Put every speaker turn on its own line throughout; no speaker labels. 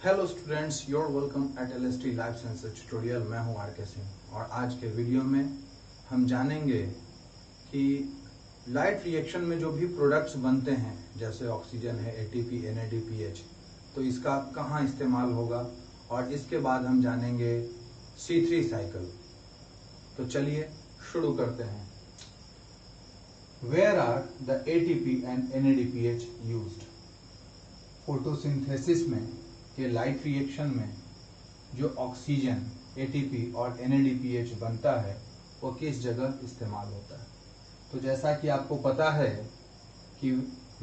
Hello students, your welcome eight LST life sciences tutorial. मैं हूं RK Singh और आज के वीडियो में हम जानेंगे कि लाइट रिएक्शन में जो भी प्रोडक्ट्स बनते हैं जैसे ऑक्सीजन है, ATP, NADPH, तो इसका कहाँ इस्तेमाल होगा। और इसके बाद हम जानेंगे C3 साइकिल। तो चलिए शुरू करते हैं। Where are the ATP and NADPH used? Photosynthesis में के लाइट रिएक्शन में जो ऑक्सीजन, ATP और NADPH बनता है वो किस जगह इस्तेमाल होता है। तो जैसा कि आपको पता है कि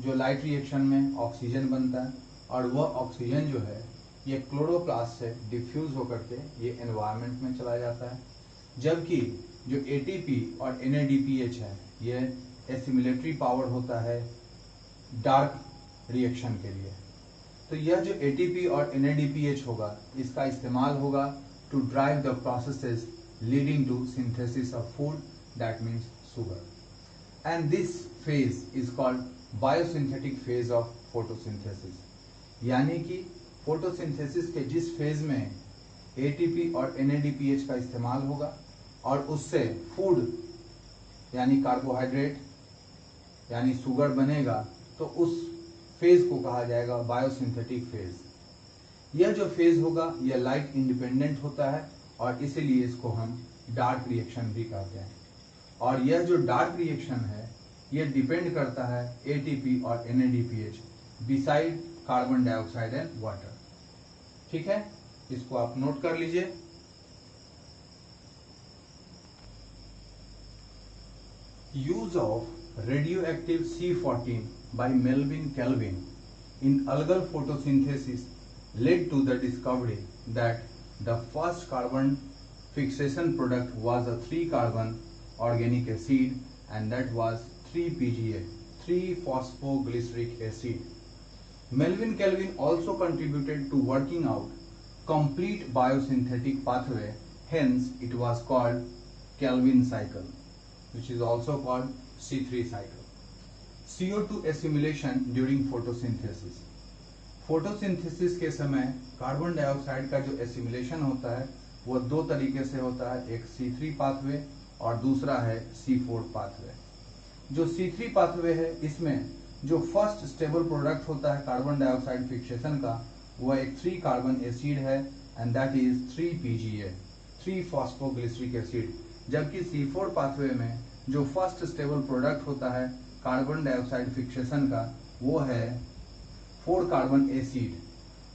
जो लाइट रिएक्शन में ऑक्सीजन बनता है और वह ऑक्सीजन जो है ये क्लोरोप्लास्ट से डिफ्यूज होकर के ये एनवायरनमेंट में चला जाता है, जबकि जो ATP और NADPH है ये एसिमिलेटरी पावर होता है डार्क रिएक्शन के लिए। तो यह जो ATP और NADPH होगा इसका इस्तेमाल होगा to drive the processes leading to synthesis of food, that means sugar, and this phase is called biosynthetic phase of photosynthesis. यानी कि फोटोसिंथेसिस के जिस फेज में ATP और NADPH का इस्तेमाल होगा और उससे फूड यानी कार्बोहाइड्रेट यानी शुगर बनेगा, तो उस फेज को कहा जाएगा बायोसिंथेटिक फेज। यह जो फेज होगा यह लाइट इंडिपेंडेंट होता है और इसीलिए इसको हम डार्क रिएक्शन भी कहते हैं। और यह जो डार्क रिएक्शन है यह डिपेंड करता है ATP और NADPH beside carbon dioxide and water. ठीक है, इसको आप नोट कर लीजिए। Use of radioactive C14 by Melvin Calvin in algal photosynthesis led to the discovery that the first carbon fixation product was a 3-carbon organic acid, and that was 3-PGA, 3-phosphoglyceric acid. Melvin Calvin also contributed to working out complete biosynthetic pathway, hence it was called Calvin cycle, which is also called C3 cycle. CO2 assimilation during photosynthesis. Photosynthesis के समय carbon dioxide का जो assimilation होता है वो दो तरीके से होता है, एक C3 पाथवे और दूसरा है C4 पाथवे। जो C3 पाथवे है इसमें जो फर्स्ट स्टेबल प्रोडक्ट होता है कार्बन डाइऑक्साइड फिक्सेशन का वो एक 3-कार्बन एसिड है, and that is 3-PGA, 3-फॉस्फोग्लिसरिक acid. जबकि C4 पाथवे में जो फर्स्ट स्टेबल प्रोडक्ट होता है कार्बन डाइऑक्साइड फिक्सेशन का वो है 4-कार्बन एसिड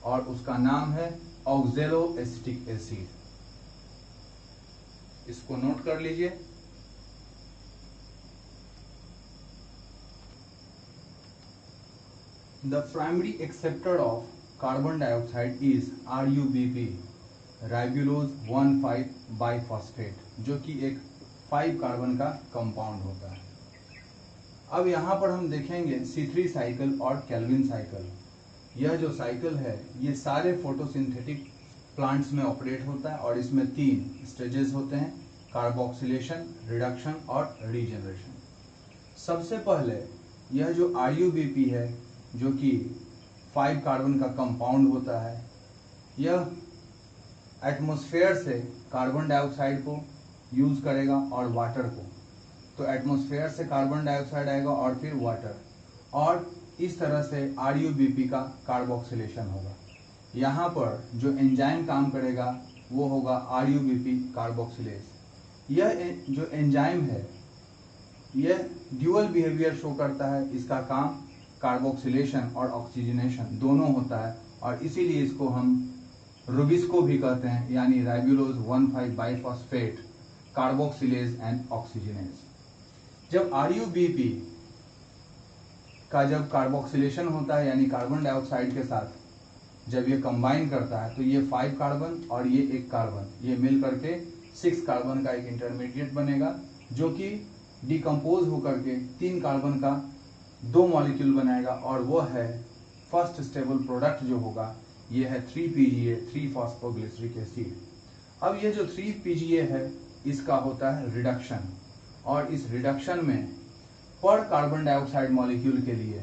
और उसका नाम है ऑक्जेलोएसिटिक एसिड। इसको नोट कर लीजिए। The primary acceptor of carbon dioxide is RUBP, ribulose 1,5 biphosphate, जो कि एक 5 कार्बन का कंपाउंड होता है। अब यहाँ पर हम देखेंगे C3 साइकिल और कैल्विन साइकिल। यह जो साइकिल है ये सारे फोटोसिंथेटिक प्लांट्स में ऑपरेट होता है और इसमें 3 स्टेजेस होते हैं, कार्बोक्सिलेशन, रिडक्शन और रीजनरेशन। सबसे पहले यह जो RUBP है जो कि 5 कार्बन का कंपाउंड होता है, यह एटमॉस्फेयर से कार्बन डाइऑक्साइड को यूज करेगा और वाटर को। तो एटमॉस्फेयर से कार्बन डाइऑक्साइड आएगा और फिर वाटर, और इस तरह से RUBP का कार्बोक्सिलेशन होगा। यहाँ पर जो एंजाइम काम करेगा वो होगा RUBP कार्बोक्सिलेज। यह जो एंजाइम है यह ड्यूअल बिहेवियर शो करता है, इसका काम कार्बोक्सिलेशन और ऑक्सीजनेशन दोनों होता है और इसीलिए इसको हम रुबिस्को भी कहते हैं, यानी ribulose 1,5 biphosphate carboxylase and oxygenase. जब RUBP का जब कार्बोक्सिलेशन होता है यानी कार्बन डाइऑक्साइड के साथ जब ये कंबाइन करता है तो ये 5 कार्बन और ये 1 कार्बन ये मिल करके 6 कार्बन का एक इंटरमीडिएट बनेगा, जो कि डिकम्पोज होकर के 3 कार्बन का 2 मॉलिक्यूल बनाएगा और वो है फर्स्ट स्टेबल प्रोडक्ट जो होगा ये है 3-PGA, 3-फॉस्फोग्लिसरिक एसिड। अब ये जो 3-PGA है इसका होता है रिडक्शन, और इस रिडक्शन में पर कार्बन डाइऑक्साइड मॉलिक्यूल के लिए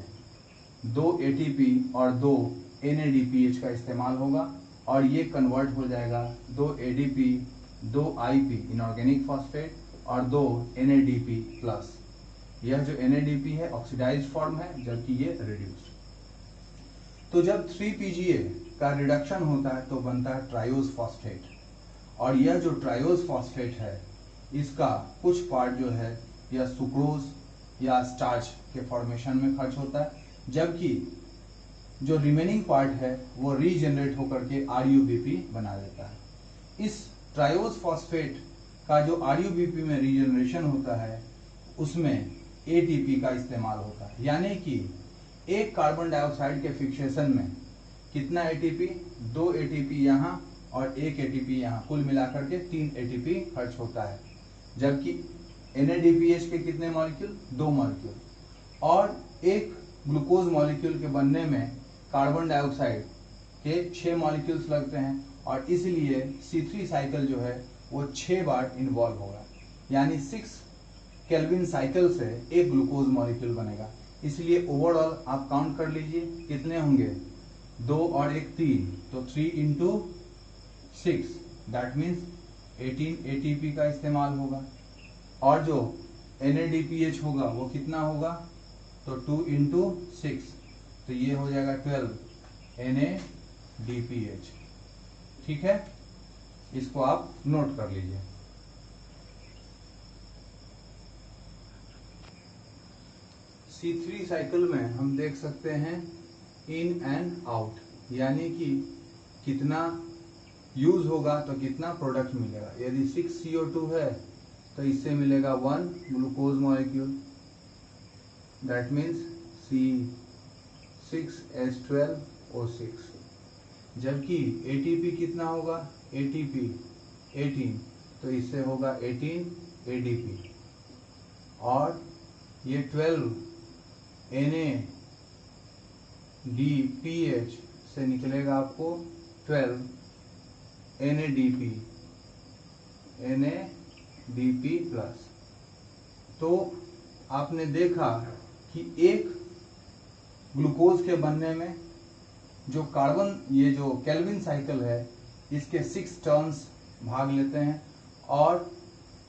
2 ATP और 2 NADPH का इस्तेमाल होगा और ये कन्वर्ट हो जाएगा 2 ADP 2 IP इनऑर्गेनिक फॉस्फेट और 2 NADP प्लस। यह जो NADP है ऑक्सीडाइज्ड फॉर्म है, जबकि ये रिड्यूस्ड। तो जब 3PGA का रिडक्शन होता है तो बनता है ट्रायोज फॉस्फेट, और यह जो ट्रायोज फॉस्फेट है इसका कुछ पार्ट जो है यह सुक्रोज या स्टार्च के फॉर्मेशन में खर्च होता है, जबकि जो रिमेनिंग पार्ट है वो रीजनरेट होकर के RUBP बना देता है। इस ट्रायोज फॉस्फेट का जो RUBP में रीजनरेशन होता है उसमें ATP का इस्तेमाल होता है, यानी कि एक कार्बन डाइऑक्साइड के फिक्सेशन में कितना ATP, 2 ATP यहाँ और 1 ATP यहाँ, कुल मिलाकर के 3 ATP खर्च होता है। जबकि NADPH के कितने मॉलिक्यूल, 2 मॉलिक्यूल, और एक ग्लूकोज मॉलिक्यूल के बनने में कार्बन डाइऑक्साइड के 6 मॉलिक्यूल्स लगते हैं, और इसलिए C3 साइकिल जो है वो 6 बार इन्वॉल्व होगा, यानी 6 केल्विन साइकिल से एक ग्लूकोज मॉलिक्यूल बनेगा। इसलिए ओवरऑल आप काउंट कर लीजिए कितने होंगे, 2 और 1 3, तो 3 इंटू 6 दैट मीन्स 18 ATP का इस्तेमाल होगा, और जो NADPH होगा वो कितना होगा, तो 2 इंटू 6, तो ये हो जाएगा 12 NADPH। ठीक है, इसको आप नोट कर लीजिए। C3 साइकिल में हम देख सकते हैं इन एंड आउट, यानी कि कितना यूज होगा तो कितना प्रोडक्ट मिलेगा। यदि 6 CO2 है तो इससे मिलेगा 1 glucose molecule, that means C6H12O6। जबकि ATP कितना होगा, ATP 18, तो इससे होगा 18 ADP, और ये 12 NADPH से निकलेगा आपको 12 NADP प्लस। तो आपने देखा कि एक ग्लूकोज के बनने में जो कार्बन, ये जो केल्विन साइकिल है इसके 6 टर्न्स भाग लेते हैं, और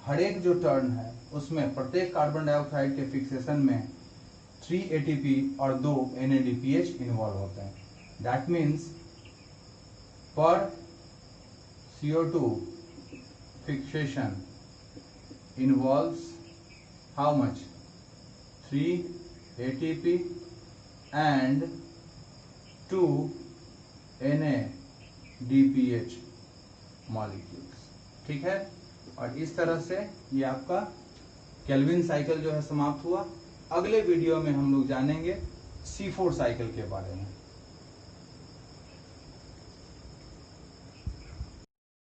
हर एक जो टर्न है उसमें प्रत्येक कार्बन डाइऑक्साइड के फिक्सेशन में 3 ATP और 2 NADPH इन्वॉल्व होते हैं। दैट मीन्स पर CO2 fixation involves how much, 3 ATP and 2 NADPH molecules. ठीक है, और इस तरह से ये आपका केल्विन साइकिल जो है समाप्त हुआ। अगले वीडियो में हम लोग जानेंगे C4 साइकिल के बारे में।